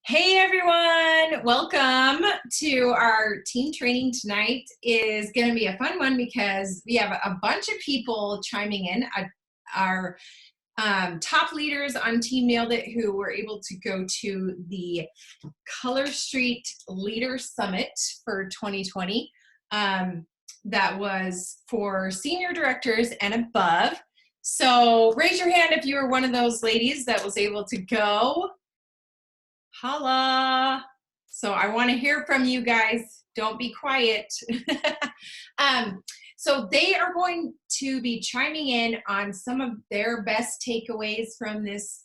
Hey everyone, welcome to our team training. Tonight is going to be a fun one because we have a bunch of people chiming in. Our top leaders on Team Nailed It who were able to go to the Color Street Leader Summit for 2020. That was for senior directors and above. So raise your hand if you were one of those ladies that was able to go. Holla. So I want to hear from you guys. Don't be quiet. So they are going to be chiming in on some of their best takeaways from this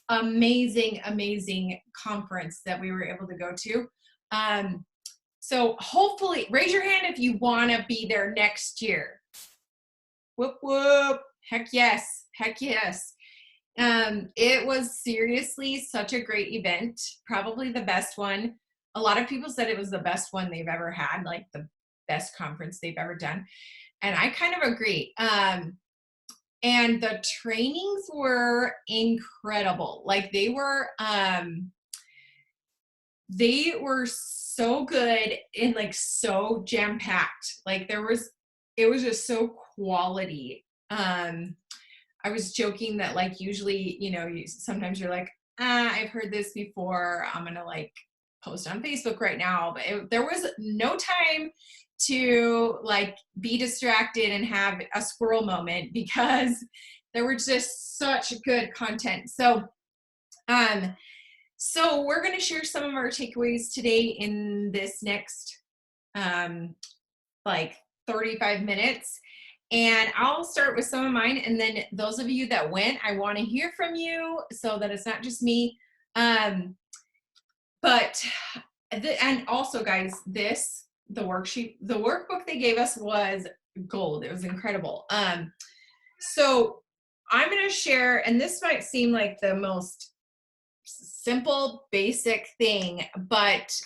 amazing, amazing conference that we were able to go to. So hopefully, raise your hand if you want to be there next year. Whoop, whoop. Heck yes. Heck yes. It was seriously such a great event, probably the best one. A lot of people said it was the best one they've ever had, like the best conference they've ever done. And I kind of agree. And the trainings were incredible. Like they were so good and like so jam-packed. Like it was just so quality. I was joking that like usually, sometimes you're like, I've heard this before. I'm going to like post on Facebook right now. But there was no time to like be distracted and have a squirrel moment because there were just such good content. So we're going to share some of our takeaways today in this next like 35 minutes. And I'll start with some of mine. And then those of you that went, I want to hear from you so that it's not just me. And also guys, the workbook they gave us was gold. It was incredible. So I'm going to share, and this might seem like the most simple, basic thing, but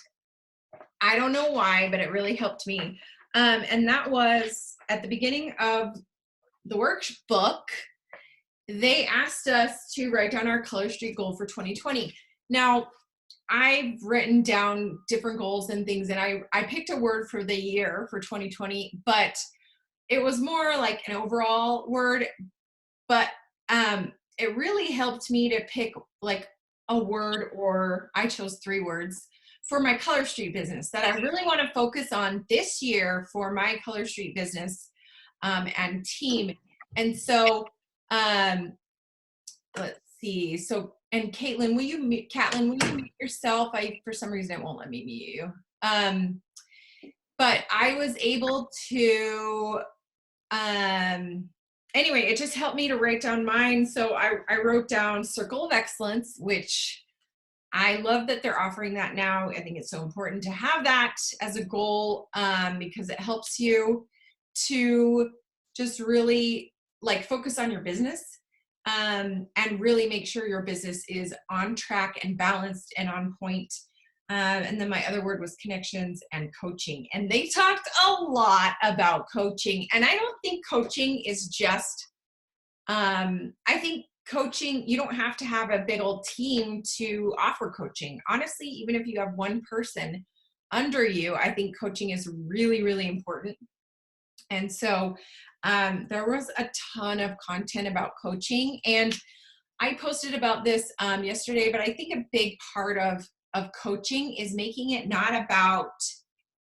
I don't know why, but it really helped me. And that was at the beginning of the workbook, they asked us to write down our Color Street goal for 2020. Now, I've written down different goals and things, and I picked a word for the year for 2020, but it was more like an overall word. But it really helped me to pick like a word, or I chose 3 words for my Color Street business that I really want to focus on this year for my Color Street business and team. And so, let's see. So, and Caitlin, will you mute yourself? For some reason, it won't let me mute you. But I was able to, anyway, it just helped me to write down mine. So I wrote down Circle of Excellence, which I love that they're offering that now. I think it's so important to have that as a goal because it helps you to just really like focus on your business and really make sure your business is on track and balanced and on point. And then my other word was connections and coaching. And they talked a lot about coaching. And I don't think coaching is just, I think coaching, you don't have to have a big old team to offer coaching. Honestly, even if you have one person under you, I think coaching is really, really important. And so there was a ton of content about coaching, and I posted about this yesterday, but I think a big part of coaching is making it not about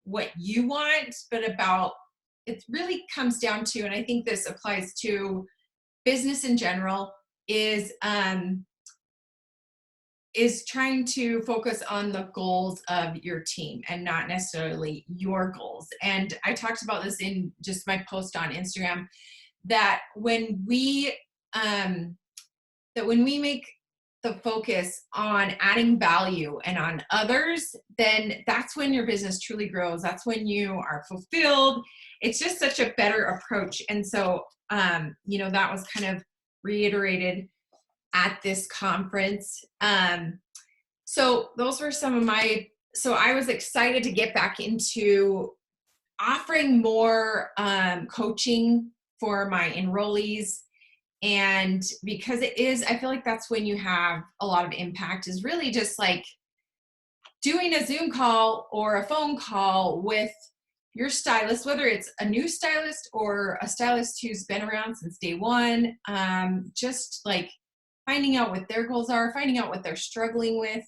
what you want, but about, it really comes down to, and I think this applies to business in general, is trying to focus on the goals of your team and not necessarily your goals. And I talked about this in just my post on Instagram, that when we make the focus on adding value and on others, then that's when your business truly grows. That's when you are fulfilled. It's just such a better approach. And so, that was kind of reiterated at this conference. So those were some of so I was excited to get back into offering more coaching for my enrollees. And because I feel like that's when you have a lot of impact, is really just like doing a Zoom call or a phone call with your stylist, whether it's a new stylist or a stylist who's been around since day one, just like finding out what their goals are, finding out what they're struggling with,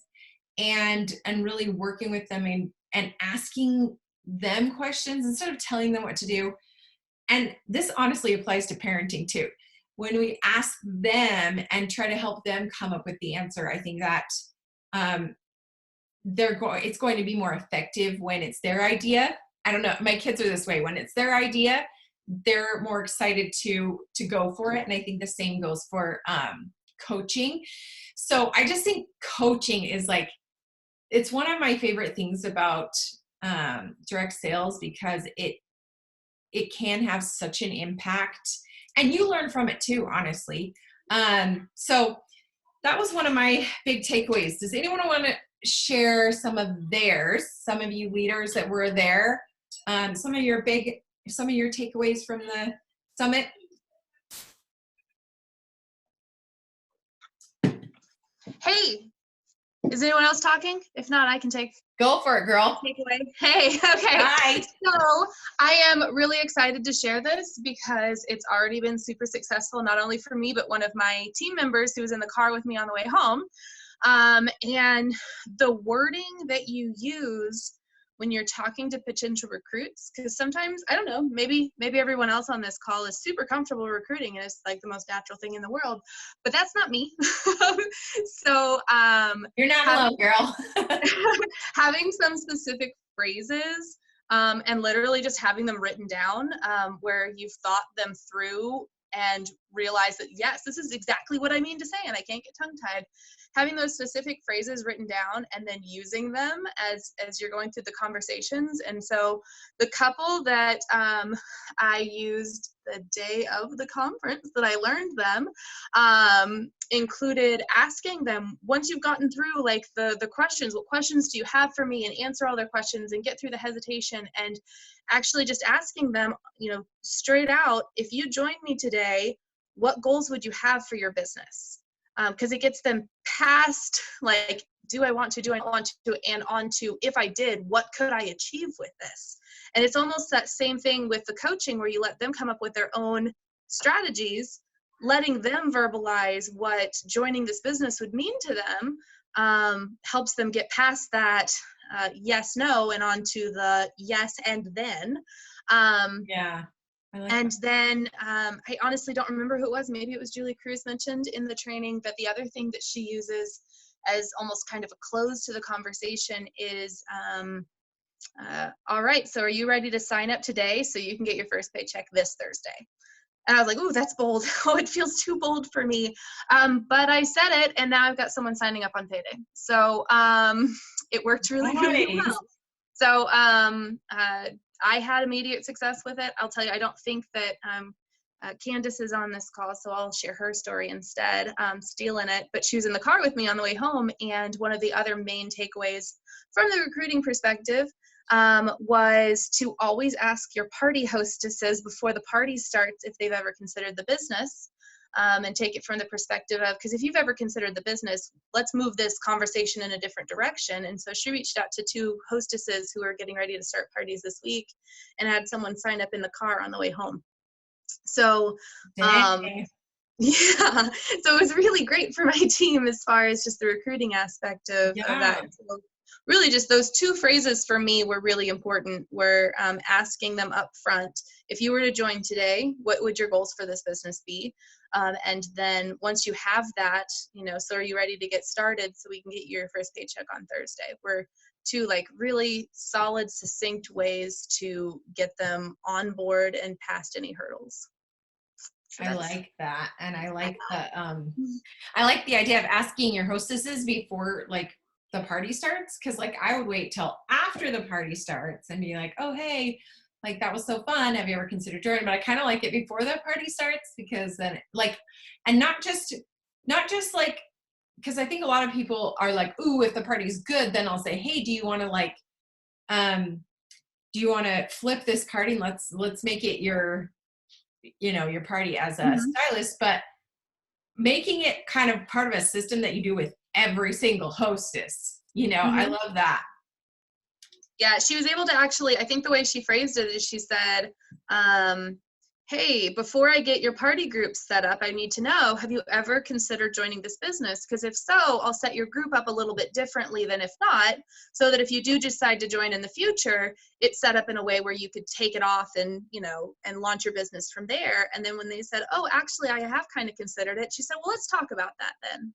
and really working with them and asking them questions instead of telling them what to do. And this honestly applies to parenting too. When we ask them and try to help them come up with the answer, I think that it's going to be more effective when it's their idea. I don't know, my kids are this way. When it's their idea, they're more excited to go for it. And I think the same goes for coaching. So I just think coaching is like, it's one of my favorite things about direct sales, because it can have such an impact, and you learn from it too, honestly. So that was one of my big takeaways. Does anyone want to share some of theirs? Some of you leaders that were there, some of your takeaways from the summit? Hey, is anyone else talking? If not, I can go for it, girl. Takeaway. Hey, okay. Hi. So I am really excited to share this because it's already been super successful, not only for me, but one of my team members who was in the car with me on the way home. And the wording that you use when you're talking to potential recruits, because sometimes, I don't know, maybe everyone else on this call is super comfortable recruiting and it's like the most natural thing in the world, but that's not me. So you're not alone, girl. having some specific phrases and literally just having them written down where you've thought them through and realize that, yes, this is exactly what I mean to say and I can't get tongue-tied. Having those specific phrases written down and then using them as you're going through the conversations. And so the couple that I used the day of the conference that I learned them included asking them, once you've gotten through like the questions, what questions do you have for me, and answer all their questions and get through the hesitation, and actually just asking them, straight out, if you joined me today, what goals would you have for your business? Because it gets them past like, do I want to, and on to, if I did, what could I achieve with this? And it's almost that same thing with the coaching, where you let them come up with their own strategies, letting them verbalize what joining this business would mean to them, helps them get past that yes, no, and on to the yes, and then. Yeah. And then I honestly don't remember who it was. Maybe it was Julie Cruz mentioned in the training, but the other thing that she uses as almost kind of a close to the conversation is, all right, so are you ready to sign up today so you can get your first paycheck this Thursday? And I was like, ooh, that's bold. Oh, it feels too bold for me. But I said it, and now I've got someone signing up on payday. So it worked really, really well. So I had immediate success with it. I'll tell you, I don't think that Candace is on this call, so I'll share her story instead, stealing it. But she was in the car with me on the way home, and one of the other main takeaways from the recruiting perspective was to always ask your party hostesses before the party starts if they've ever considered the business, and take it from the perspective of, because if you've ever considered the business, let's move this conversation in a different direction. And so she reached out to 2 hostesses who are getting ready to start parties this week and had someone sign up in the car on the way home. So yeah, so it was really great for my team as far as just the recruiting aspect of that. So really just those 2 phrases for me were really important. We're asking them up front, if you were to join today, what would your goals for this business be? And then once you have that, so are you ready to get started so we can get your first paycheck on Thursday? We're 2 like really solid, succinct ways to get them on board and past any hurdles. So I like that. And I like I like the idea of asking your hostesses before like the party starts. Cause like I would wait till after the party starts and be like, oh, hey, like that was so fun. Have you ever considered joining? But I kind of like it before the party starts, because then like, and not just like, cause I think a lot of people are like, ooh, if the party's good, then I'll say, hey, do you want to flip this party? And let's make it your party as a stylist, but making it kind of part of a system that you do with every single hostess. I Mhm. love that. Yeah, she was able to actually, I think the way she phrased it is she said, hey, before I get your party group set up, I need to know, have you ever considered joining this business? Because if so, I'll set your group up a little bit differently than if not, so that if you do decide to join in the future, it's set up in a way where you could take it off and, and launch your business from there. And then when they said, oh, actually, I have kind of considered it, she said, well, let's talk about that then.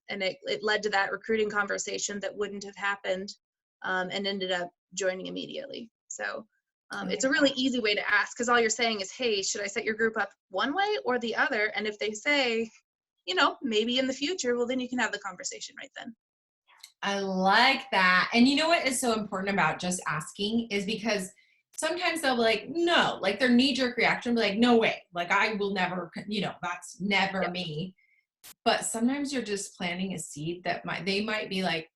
And it led to that recruiting conversation that wouldn't have happened, and ended up joining immediately. So it's a really easy way to ask, because all you're saying is, hey, should I set your group up one way or the other? And if they say, maybe in the future, well, then you can have the conversation right then. I like that. And you know what is so important about just asking is because sometimes they'll be like, no, like their knee jerk reaction will be like, no way. Like I will never, that's never Yep. me. But sometimes you're just planting a seed that they might be like,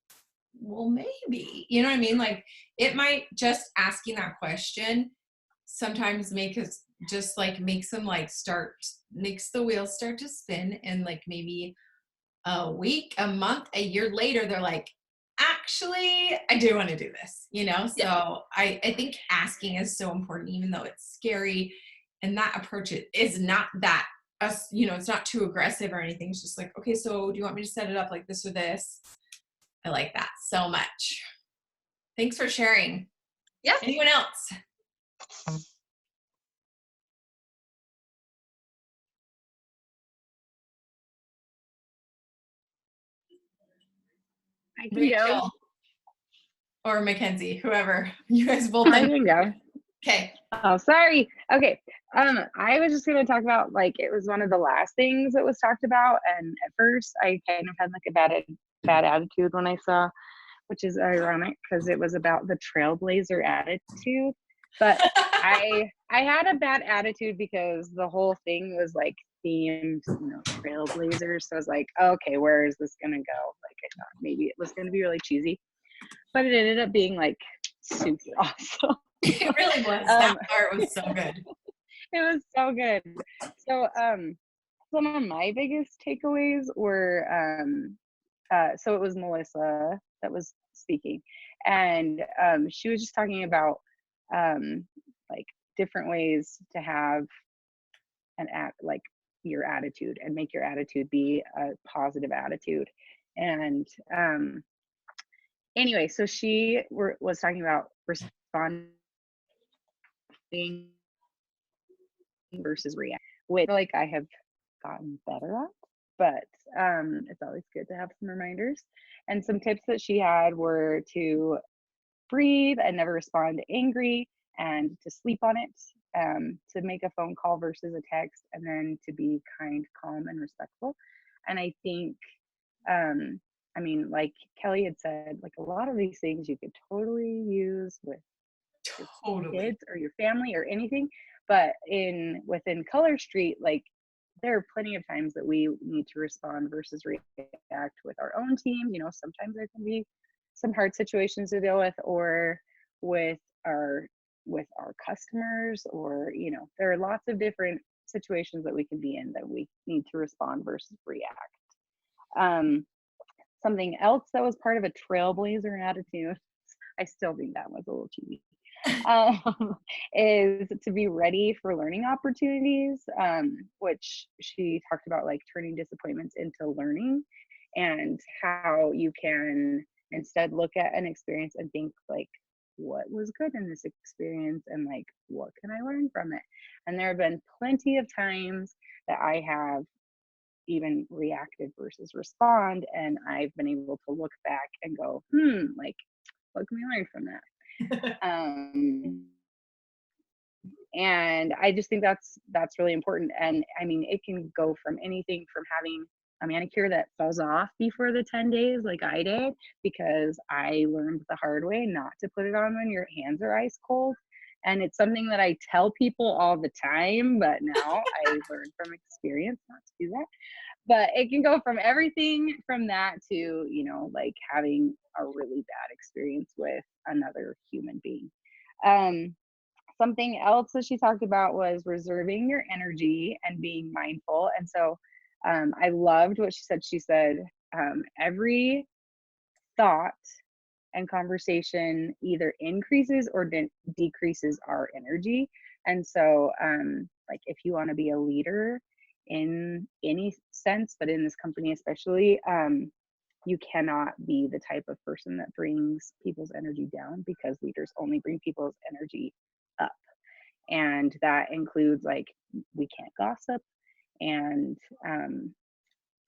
well, maybe, you know what I mean? Like it might just asking that question sometimes makes them like makes the wheels start to spin, and like maybe a week, a month, a year later, they're like, actually, I do want to do this, Yeah. So I think asking is so important, even though it's scary. And that approach is not that, it's not too aggressive or anything. It's just like, okay, so do you want me to set it up like this or this? I like that so much. Thanks for sharing. Yeah. Anyone else? I can go. Rachel or Mackenzie, whoever. You guys both. I can go. Okay. Oh, sorry. Okay. I was just gonna talk about, like, it was one of the last things that was talked about, and at first I kind of had like a bad attitude when I saw, which is ironic because it was about the trailblazer attitude. But I had a bad attitude because the whole thing was like themed, trailblazers. So I was like, okay, where is this gonna go? Like I thought maybe it was gonna be really cheesy, but it ended up being like super awesome. It really was. That um, part was so good. it was so good. So some of my biggest takeaways were so it was Melissa that was speaking, and she was just talking about like different ways to have an act, like your attitude, and make your attitude be a positive attitude. And anyway, so she was talking about responding versus react, which like I have gotten better at, but it's always good to have some reminders. And some tips that she had were to breathe and never respond angry, and to sleep on it, to make a phone call versus a text, and then to be kind, calm, and respectful. And I think, I mean, like Kelly had said, like a lot of these things you could totally use with your Totally. kids or your family or anything, but within Color Street, like there are plenty of times that we need to respond versus react with our own team. Sometimes there can be some hard situations to deal with, or with our with our customers, or there are lots of different situations that we can be in that we need to respond versus react. um, Something else that was part of a trailblazer attitude, I still think that was a little cheesy, um, is to be ready for learning opportunities, which she talked about, like turning disappointments into learning, and how you can instead look at an experience and think like, what was good in this experience, and like, what can I learn from it? And there have been plenty of times that I have even reacted versus respond, and I've been able to look back and go, like, what can we learn from that? And I just think that's really important. And I mean, it can go from anything from having a manicure that falls off before the 10 days, like I did, because I learned the hard way not to put it on when your hands are ice cold. And it's something that I tell people all the time, but now I learned from experience not to do that. But it can go from everything from that to, like having a really bad experience with another human being. um Something else that she talked about was reserving your energy and being mindful. And so I loved what she said. She said, every thought and conversation either increases or decreases our energy. And so, like, if you want to be a leader in any sense, but in this company especially, you cannot be the type of person that brings people's energy down, because leaders only bring people's energy up. And that includes, like, we can't gossip. And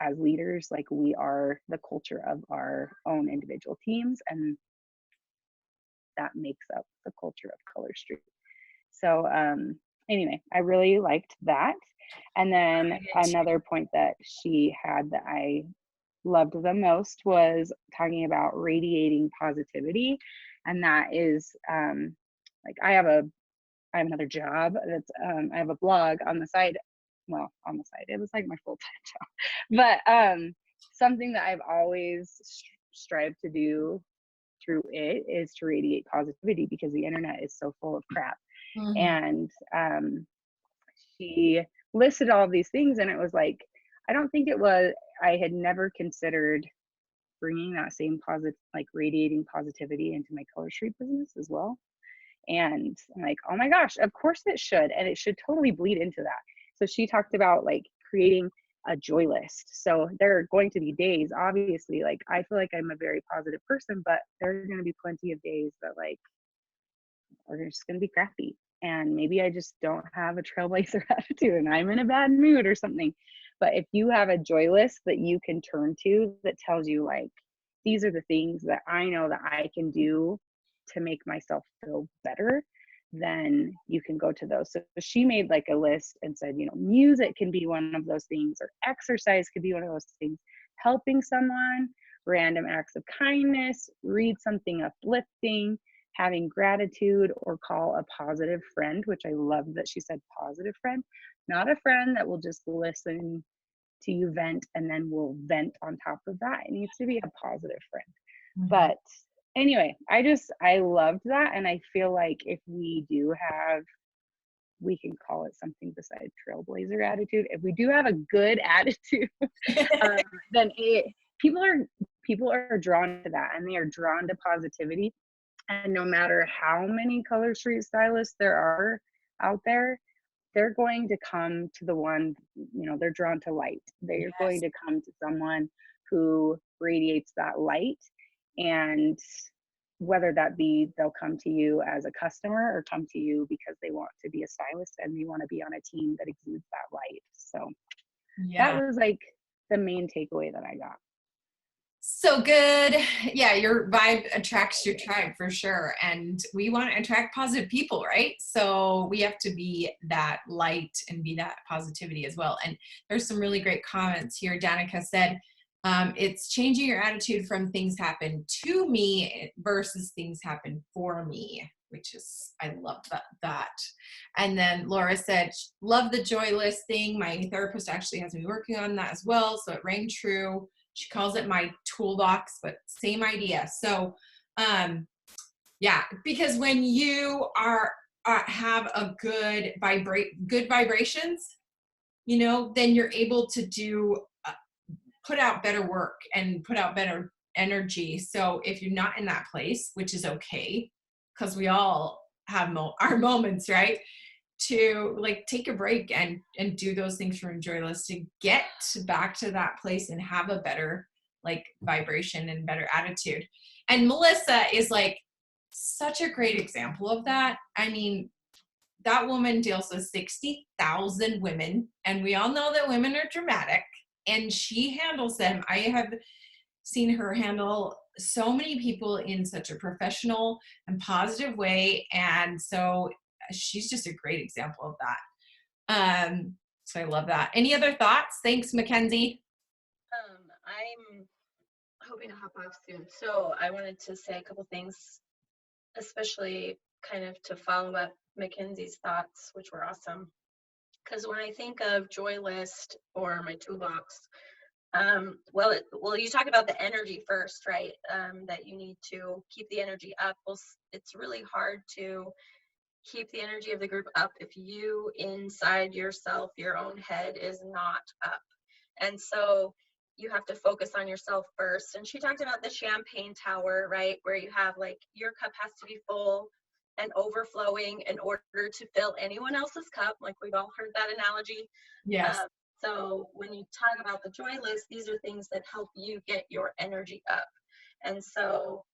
as leaders, like, we are the culture of our own individual teams, and that makes up the culture of Color Street. So anyway, I really liked that. And then another point that she had that I loved the most was talking about radiating positivity. And that is like, I have another job that's I have a blog on the side. Well, on the side, it was like my full-time job, but something that I've always strived to do through it is to radiate positivity, because the internet is so full of crap. And she listed all of these things, and it was like, I don't think it was, I had never considered bringing that same positive, like, radiating positivity into my Color Street business as well. And I'm like, oh my gosh, of course it should. And it should totally bleed into that. So she talked about, like, creating a joy list. So there are going to be days, obviously, like, I feel like I'm a very positive person, but there are going to be plenty of days that, like, are just going to be crappy. And maybe I just don't have a trailblazer attitude and I'm in a bad mood or something. But if you have a joy list that you can turn to that tells you, like, these are the things that I know that I can do to make myself feel better, then you can go to those. So she made, like, a list and said, you know, music can be one of those things, or exercise could be one of those things, helping someone, random acts of kindness, read something uplifting, having gratitude, or call a positive friend, which I love that she said positive friend, not a friend that will just listen to you vent and then will vent on top of that. It needs to be a positive friend. But anyway, I loved that. And I feel like if we do have, we can call it something besides trailblazer attitude. If we do have a good attitude, then people are drawn to that, and they are drawn to positivity. And no matter how many Color Street stylists there are out there, they're going to come to the one, you know, they're drawn to light. They're going to come to someone who radiates that light. And whether that be they'll come to you as a customer, or come to you because they want to be a stylist and they want to be on a team that exudes that light. So that was, like, the main takeaway that I got. So good. Yeah, your vibe attracts your tribe for sure. And we want to attract positive people, right? So we have to be that light and be that positivity as well. And there's some really great comments here. Danica said, it's changing your attitude from things happen to me versus things happen for me, which is, I love that. And then Laura said, love the joy list thing. My therapist actually has me working on that as well. So it rang true. She calls it my toolbox, but same idea. So, yeah, because when you have a good vibrations, you know, then you're able to put out better work and put out better energy. So if you're not in that place, which is okay, because we all have our moments, right? To, like, take a break and do those things from joy list to get back to that place and have a better, like, vibration and better attitude. And Melissa is, like, such a great example of that. I mean, that woman deals with 60,000 women, and we all know that women are dramatic, and she handles them. I have seen her handle so many people in such a professional and positive way. And so she's just a great example of that. So I love that. Any other thoughts? Thanks, Mackenzie. I'm hoping to hop off soon. So I wanted to say a couple things, especially kind of to follow up Mackenzie's thoughts, which were awesome. Because when I think of joy list or my toolbox, well, you talk about the energy first, right? That you need to keep the energy up. Well, it's really hard to keep the energy of the group up if you inside yourself, your own head is not up. And so you have to focus on yourself first. And she talked about the champagne tower, right? Where you have like your cup has to be full and overflowing in order to fill anyone else's cup. Like we've all heard that analogy. Yes. So when you talk about the joy list, these are things that help you get your energy up. And so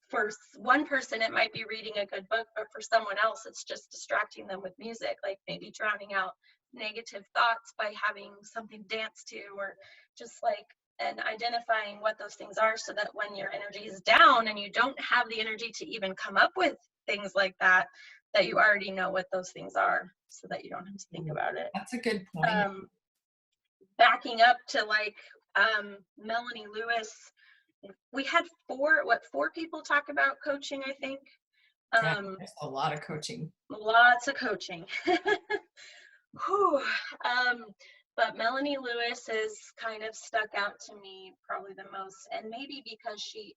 for one person, it might be reading a good book, but for someone else, it's just distracting them with music, like maybe drowning out negative thoughts by having something to dance to, or just like, and identifying what those things are so that when your energy is down and you don't have the energy to even come up with things like that, that you already know what those things are so that you don't have to think about it. That's a good point. Backing up to like Melanie Lewis, we had four people talk about coaching, I think. There's a lot of coaching. Lots of coaching. Whew. But Melanie Lewis has kind of stuck out to me probably the most, and maybe because she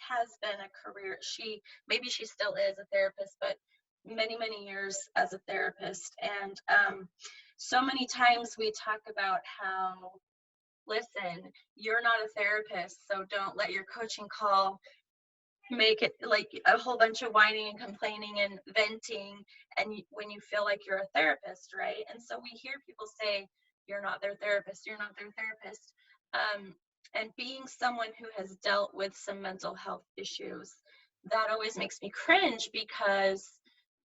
has been a career, maybe she still is a therapist, but many years as a therapist. And so many times we talk about how, listen, you're not a therapist, so don't let your coaching call make it like a whole bunch of whining and complaining and venting, and when you feel like you're a therapist, right? And so we hear people say, you're not their therapist, you're not their therapist. And being someone who has dealt with some mental health issues, that always makes me cringe, because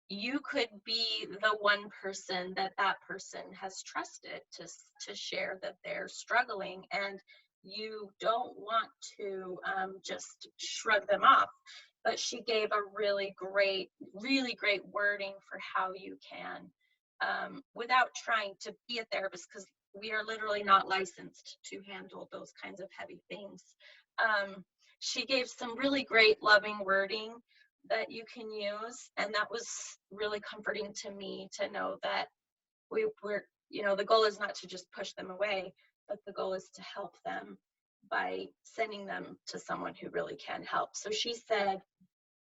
you could be the one person that person has trusted to share that they're struggling, and you don't want to just shrug them off. But she gave a really great wording for how you can, without trying to be a therapist, because we are literally not licensed to handle those kinds of heavy things. She gave some really great loving wording that you can use, and that was really comforting to me to know that we're, the goal is not to just push them away, but the goal is to help them by sending them to someone who really can help. So she said,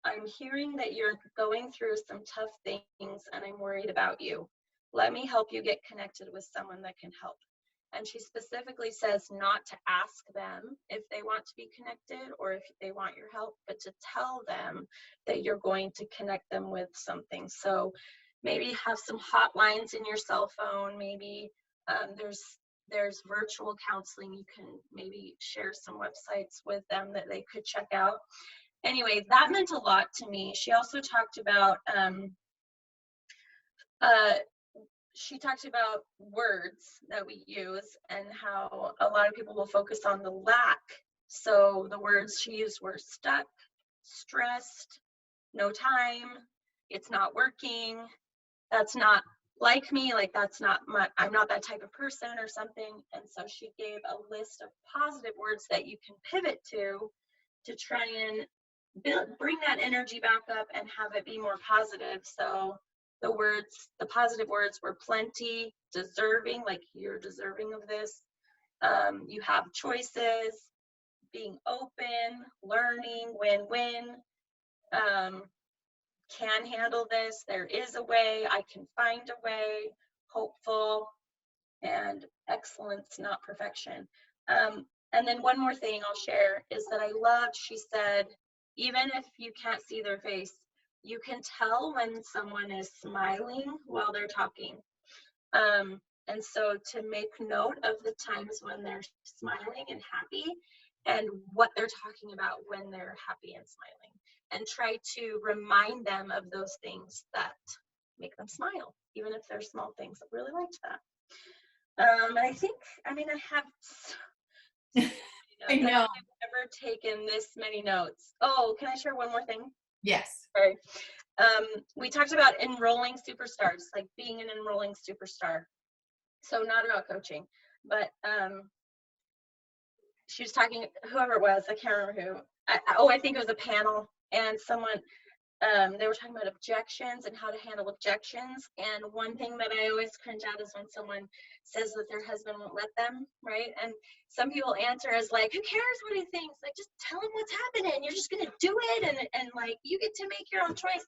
I'm hearing that you're going through some tough things and I'm worried about you. Let me help you get connected with someone that can help. And she specifically says not to ask them if they want to be connected or if they want your help, but to tell them that you're going to connect them with something. So maybe have some hotlines in your cell phone. Maybe there's virtual counseling. You can maybe share some websites with them that they could check out. Anyway, that meant a lot to me. She also talked about words that we use and how a lot of people will focus on the lack. So the words she used were stuck, stressed, no time, it's not working, that's not like me, like I'm not that type of person or something. And so she gave a list of positive words that you can pivot to try and bring that energy back up and have it be more positive. So the positive words were plenty, deserving, like you're deserving of this. You have choices, being open, learning, win-win, can handle this, there is a way, I can find a way, hopeful, and excellence, not perfection. And then one more thing I'll share is that I loved, she said, even if you can't see their face, you can tell when someone is smiling while they're talking. And so to make note of the times when they're smiling and happy and what they're talking about when they're happy and smiling, and try to remind them of those things that make them smile, even if they're small things. I really liked that. And I think, I have I know. I've ever taken this many notes. Oh, can I share one more thing? Yes. Sorry. We talked about enrolling superstars, like being an enrolling superstar. So not about coaching, but she was talking, whoever it was, I can't remember who. I think it was a panel, and someone, they were talking about objections and how to handle objections. And one thing that I always cringe at is when someone says that their husband won't let them, right? And some people answer as like, who cares what he thinks? Like, just tell him what's happening. You're just gonna do it, and like, you get to make your own choice.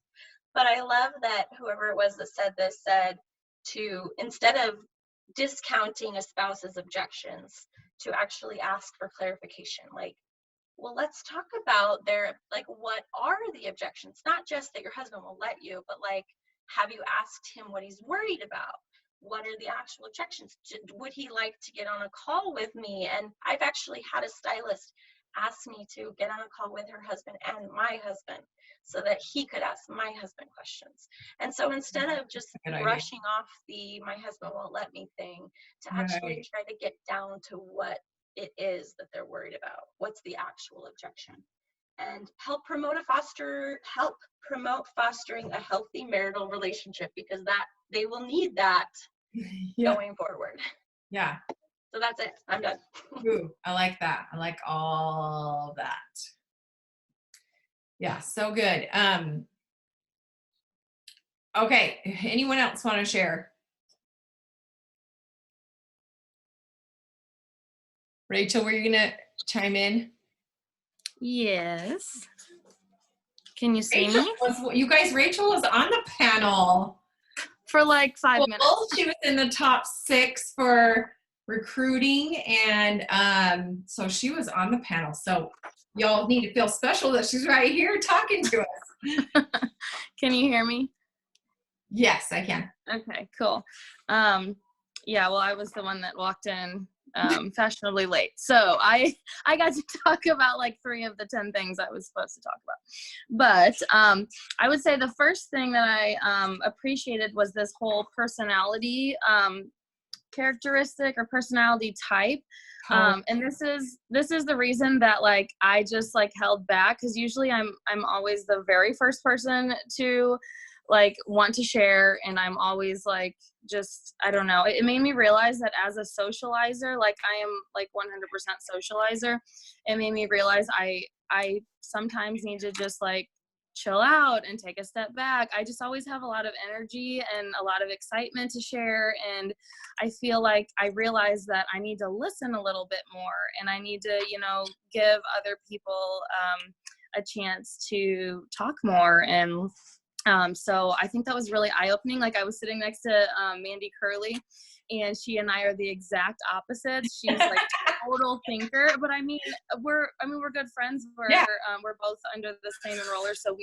But I love that whoever it was that said this said to, instead of discounting a spouse's objections, to actually ask for clarification. Like, well, let's talk about what are the objections? Not just that your husband will let you, but like, have you asked him what he's worried about? What are the actual objections? Would he like to get on a call with me? And I've actually had a stylist ask me to get on a call with her husband and my husband so that he could ask my husband questions. And so instead of just Good idea. brushing off the my husband won't let me thing, to actually Right. try to get down to what it is that they're worried about. What's the actual objection? And help promote fostering a healthy marital relationship, because that they will need that Yeah. going forward. Yeah. So that's it. I'm done. Ooh, I like that. I like all that. Yeah, so good. Okay, anyone else want to share? Rachel, were you gonna chime in? Yes. Can you see Rachel me? Rachel was on the panel. For like 5 minutes. She was in the top 6 for recruiting, and so she was on the panel. So y'all need to feel special that she's right here talking to us. Can you hear me? Yes, I can. Okay, cool. Yeah, well, I was the one that walked in fashionably late. So I got to talk about like 3 of the 10 things I was supposed to talk about. But I would say the first thing that I appreciated was this whole personality characteristic or personality type. And this is the reason that like I just like held back, because usually I'm always the very first person to like want to share, and I'm always like, just, I don't know, it made me realize that as a socializer, like I am like 100% socializer. It made me realize I sometimes need to just like chill out and take a step back. I just always have a lot of energy and a lot of excitement to share, and I feel like I realize that I need to listen a little bit more, and I need to, you know, give other people a chance to talk more. And so I think that was really eye-opening. Like I was sitting next to Mandy Curley, and she and I are the exact opposites. She's like total thinker, but I mean we're good friends. We're both under the same enroller, so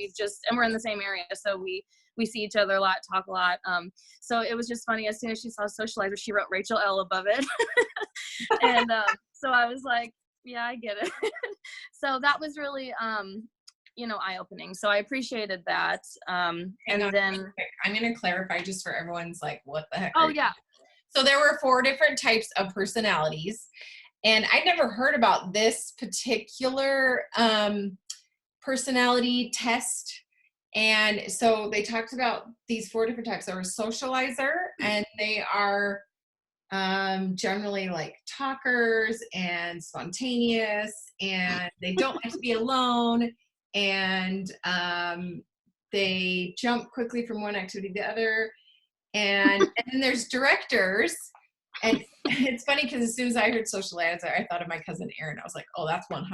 and we're in the same area, so we see each other a lot, talk a lot. So it was just funny. As soon as she saw socializer, she wrote Rachel L above it, and so I was like, yeah, I get it. So that was really eye-opening. So I appreciated that. And then I'm going to clarify just for everyone's like, what the heck? Oh yeah. So there were 4 different types of personalities, and I'd never heard about this particular personality test. And so they talked about these 4 different types. There was socializer, and they are generally like talkers and spontaneous, and they don't like to be alone, and they jump quickly from one activity to the other. And then there's directors, and it's funny because as soon as I heard socializer, I thought of my cousin Erin. I was like, oh, that's 100%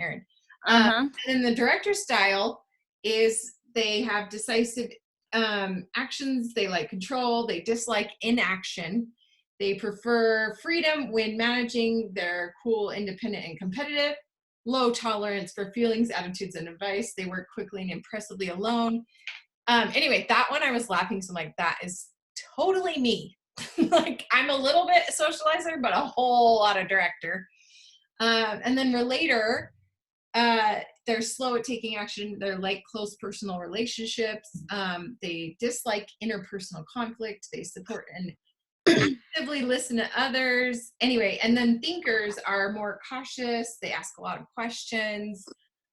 Erin. And then the director style is they have decisive actions. They like control. They dislike inaction. They prefer freedom when managing. They're cool, independent, and competitive. Low tolerance for feelings, attitudes, and advice. They work quickly and impressively alone. Anyway, that one I was laughing, so I'm like, that is totally me. Like I'm a little bit socializer, but a whole lot of director. And then relator, they're slow at taking action. They're like close personal relationships. They dislike interpersonal conflict. They support and actively listen to others. Anyway, and then thinkers are more cautious. They ask a lot of questions.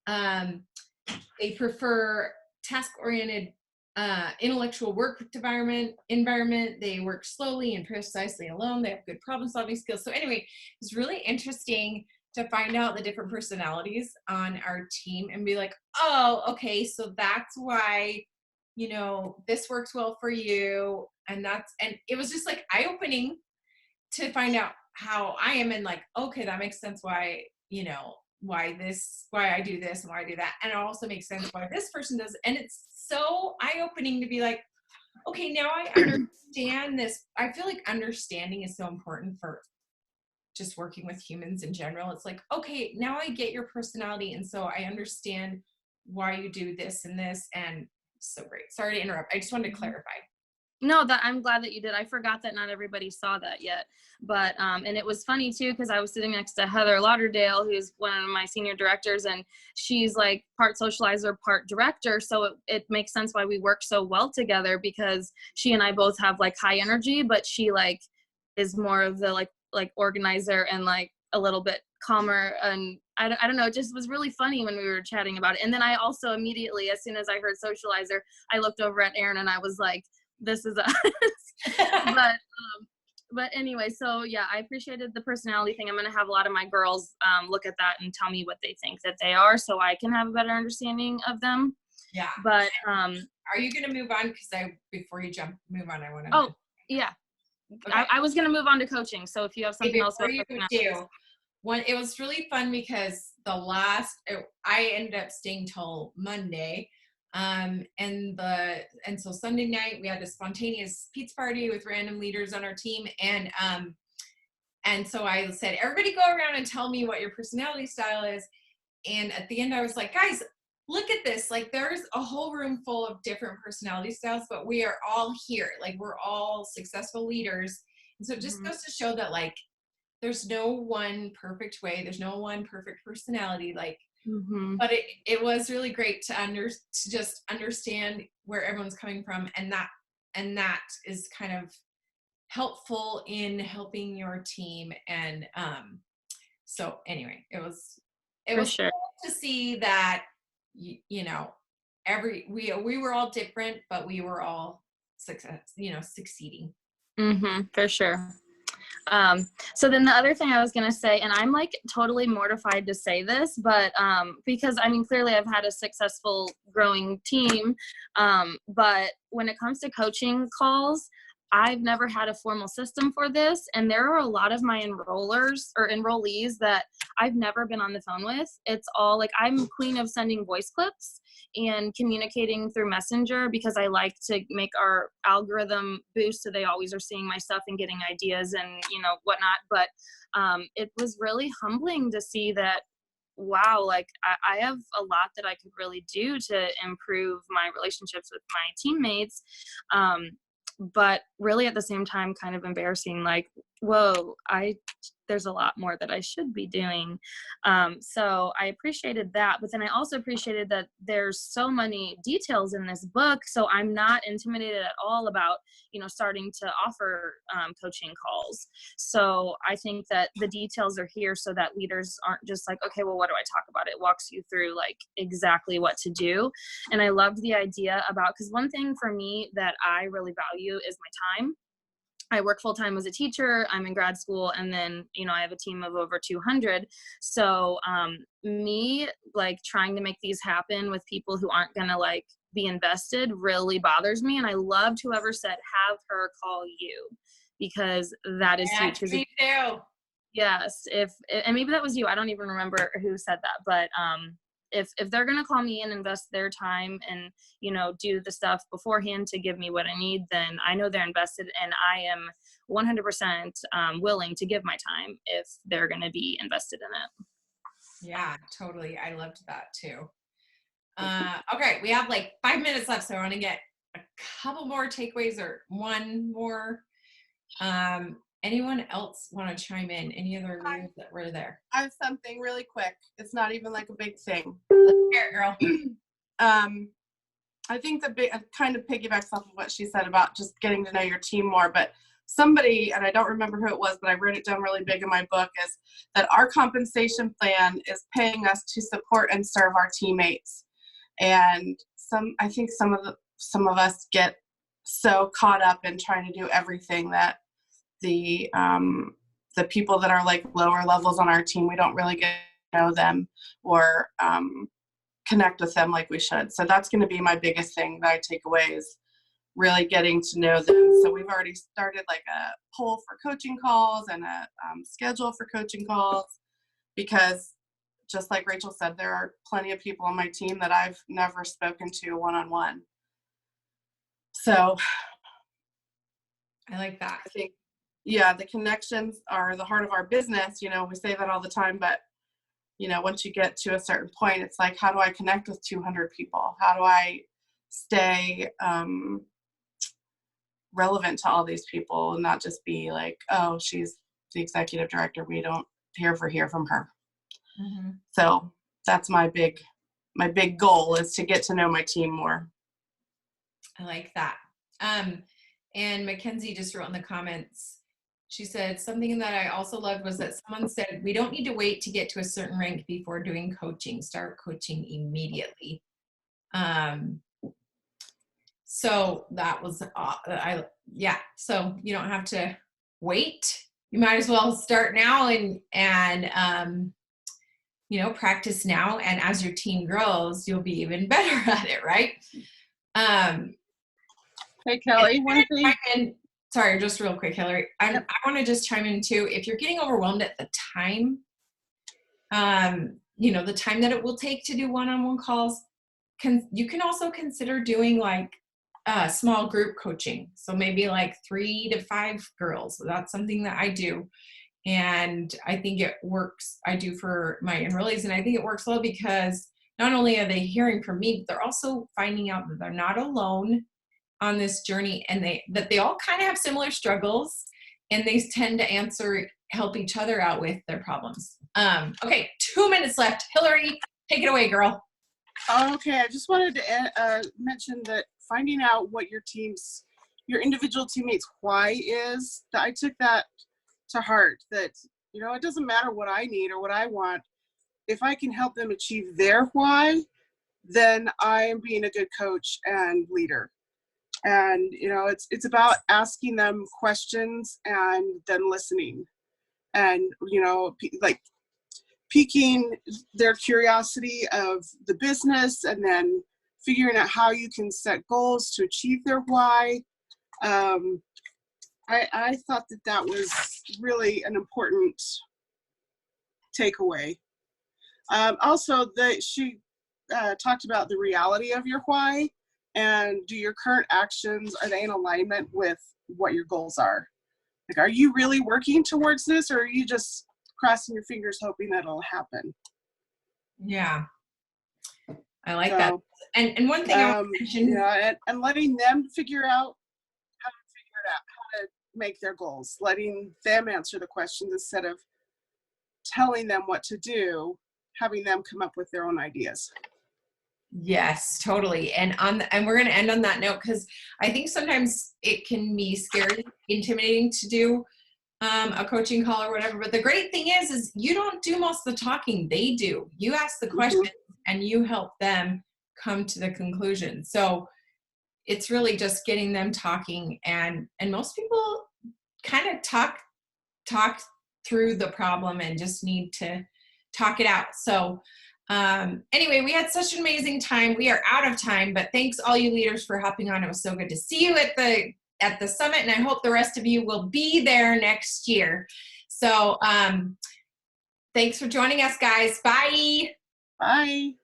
They prefer task-oriented intellectual work environment. They work slowly and precisely alone. They have good problem-solving skills. So anyway, it's really interesting to find out the different personalities on our team and be like, oh, okay, so that's why, you know, this works well for you. And it was just like eye-opening to find out how I am, and like, okay, that makes sense why, you know, why I do this and why I do that. And it also makes sense why this person does. And it's so eye-opening to be like, okay, now I understand this. I feel like understanding is so important for just working with humans in general. It's like, okay, now I get your personality. And so I understand why you do this and this. And so great. Sorry to interrupt. I just wanted to clarify. No, that I'm glad that you did. I forgot that not everybody saw that yet. But and it was funny too, because I was sitting next to Heather Lauderdale, who's one of my senior directors, and she's like part socializer, part director. So it makes sense why we work so well together, because she and I both have like high energy, but she like is more of the like organizer and like a little bit calmer. And I don't know, it just was really funny when we were chatting about it. And then I also immediately, as soon as I heard socializer, I looked over at Erin and I was like, this is us. But anyway, so yeah, I appreciated the personality thing. I'm going to have a lot of my girls look at that and tell me what they think that they are, so I can have a better understanding of them. Yeah. But are you going to move on? Because before you move on, I want to. Oh yeah. Okay. I was going to move on to coaching. So if you have something else. Before you do, it was really fun because I ended up staying till Monday. And so Sunday night we had a spontaneous pizza party with random leaders on our team. And so I said, everybody go around and tell me what your personality style is. And at the end I was like, guys, look at this. Like there's a whole room full of different personality styles, but we are all here. Like we're all successful leaders. And so it just goes to show that like, there's no one perfect way. There's no one perfect personality. Like, but it was really great to just understand where everyone's coming from, and that is kind of helpful in helping your team. And so anyway, it was sure. cool to see that you know we were all different, but we were all succeeding. For sure. So then the other thing I was going to say, and I'm like totally mortified to say this, but because I mean, clearly I've had a successful growing team. But when it comes to coaching calls, I've never had a formal system for this. And there are a lot of my enrollees that I've never been on the phone with. It's all like, I'm queen of sending voice clips and communicating through Messenger, because I like to make our algorithm boost so they always are seeing my stuff and getting ideas and whatnot. But it was really humbling to see that, wow, like I have a lot that I could really do to improve my relationships with my teammates. But really at the same time, kind of embarrassing, like, whoa, there's a lot more that I should be doing. So I appreciated that, but then I also appreciated that there's so many details in this book. So I'm not intimidated at all about, starting to offer coaching calls. So I think that the details are here so that leaders aren't just like, okay, well, what do I talk about? It walks you through like exactly what to do. And I loved the idea about, because one thing for me that I really value is my time. I work full time as a teacher. I'm in grad school, and then I have a team of over 200. So me like trying to make these happen with people who aren't gonna like be invested really bothers me. And I loved whoever said have her call you, because that is huge. Me too. Yes, and maybe that was you. I don't even remember who said that, but if they're going to call me and invest their time and, do the stuff beforehand to give me what I need, then I know they're invested, and I am 100% willing to give my time if they're going to be invested in it. Yeah, totally. I loved that too. Okay. We have like 5 minutes left, so I want to get a couple more takeaways or one more. Anyone else want to chime in? Any other leaders that were there? I have something really quick. It's not even like a big thing. Here, girl. I think it kind of piggybacks off of what she said about just getting to know your team more. But somebody, and I don't remember who it was, but I wrote it down really big in my book, is that our compensation plan is paying us to support and serve our teammates. And I think some of us get so caught up in trying to do everything that the people that are like lower levels on our team, we don't really get to know them or connect with them like we should. So that's going to be my biggest thing that I take away, is really getting to know them. So we've already started like a poll for coaching calls and a schedule for coaching calls, because just like Rachel said, there are plenty of people on my team that I've never spoken to one-on-one. So I like that. I think yeah, the connections are the heart of our business. We say that all the time, but once you get to a certain point, it's like, how do I connect with 200 people? How do I stay relevant to all these people and not just be like, oh, she's the executive director, we don't hear from her. Mm-hmm. So that's my big goal, is to get to know my team more. I like that. And Mackenzie just wrote in the comments, she said, something that I also loved was that someone said, we don't need to wait to get to a certain rank before doing coaching. Start coaching immediately. So that was, so you don't have to wait. You might as well start now and practice now. And as your team grows, you'll be even better at it, right? Hey, Kelly, one thing. Sorry, just real quick, Hillary. I want to just chime in too. If you're getting overwhelmed at the time, the time that it will take to do one-on-one calls, you can also consider doing like small group coaching. So maybe like 3 to 5 girls. So that's something that I do. And I think it works. I do for my enrollees, and I think it works well because not only are they hearing from me, but they're also finding out that they're not alone on this journey, and that they all kind of have similar struggles, and they tend to help each other out with their problems. Okay, 2 minutes left. Hillary, take it away, girl. Okay, I just wanted to mention that finding out what your individual teammates' why is, that I took that to heart, that, it doesn't matter what I need or what I want. If I can help them achieve their why, then I am being a good coach and leader. And, it's about asking them questions and then listening and, piquing their curiosity of the business and then figuring out how you can set goals to achieve their why. I thought that was really an important takeaway. Also, she talked about the reality of your why. And do your current actions, are they in alignment with what your goals are? Like, are you really working towards this, or are you just crossing your fingers hoping that it'll happen? Yeah, I like that. And one thing I want to mention, and letting them figure out how to make their goals, letting them answer the questions instead of telling them what to do, having them come up with their own ideas. Yes, totally. And we're going to end on that note, because I think sometimes it can be scary, intimidating to do a coaching call or whatever. But the great thing is you don't do most of the talking. They do. You ask the questions and you help them come to the conclusion. So it's really just getting them talking, and most people kind of talk through the problem and just need to talk it out. So anyway, we had such an amazing time. We are out of time, but thanks all you leaders for hopping on. It was so good to see you at the summit, and I hope the rest of you will be there next year. So thanks for joining us, guys. Bye. Bye.